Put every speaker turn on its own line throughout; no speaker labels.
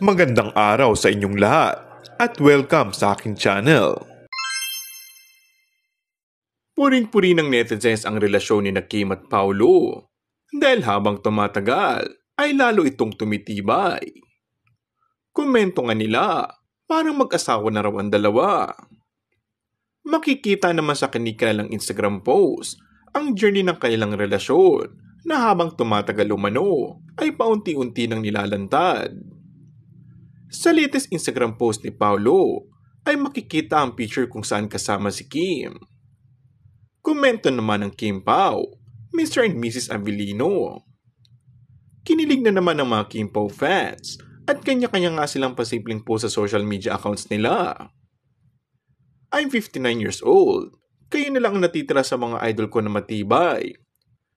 Magandang araw sa inyong lahat at welcome sa aking channel. Puring-puri ng netizens ang relasyon ni Kim at Paulo dahil habang tumatagal ay lalo itong tumitibay. Komento nga nila, parang mag-asawa na raw ang dalawa. Makikita naman sa kanilang Instagram post ang journey ng kanilang relasyon na habang tumatagal umano ay paunti-unti nang nilalantad. Sa latest Instagram post ni Paulo ay makikita ang picture kung saan kasama si Kim. Komento naman ng Kim Pao, Mr. and Mrs. Avellino. Kinilig na naman ng mga Kim Pao fans at kanya-kanya nga silang pasimpleng post sa social media accounts nila. I'm 59 years old. Kayo na lang ang natitira sa mga idol ko na matibay.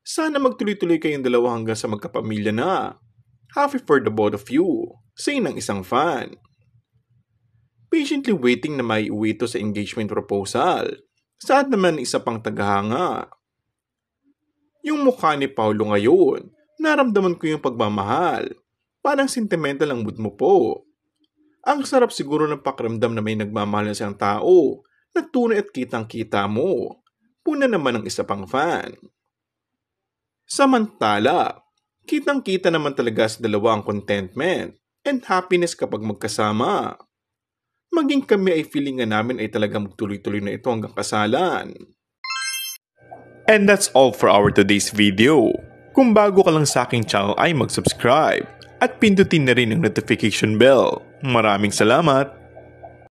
Sana magtuloy-tuloy kayong dalawa hanggang sa magkapamilya na. Happy for the both of you. Say ng isang fan. Patiently waiting na maiuwi ito sa engagement proposal. Saan naman isa pang tagahanga? Yung mukha ni Paulo ngayon, naramdaman ko yung pagmamahal. Parang sentimental ang mood mo po. Ang sarap siguro ng pakiramdam na may nagmamahal na siyang tao na tunay at kitang-kita mo. Puna naman ng isa pang fan. Samantala, kitang-kita naman talaga sa dalawa ang contentment and happiness kapag magkasama. Maging kami ay feeling nga namin ay talagang magtuloy-tuloy na ito hanggang kasalan. And that's all for our today's video. Kung bago ka lang sa aking channel ay mag-subscribe at pindutin na rin ang notification bell. Maraming salamat!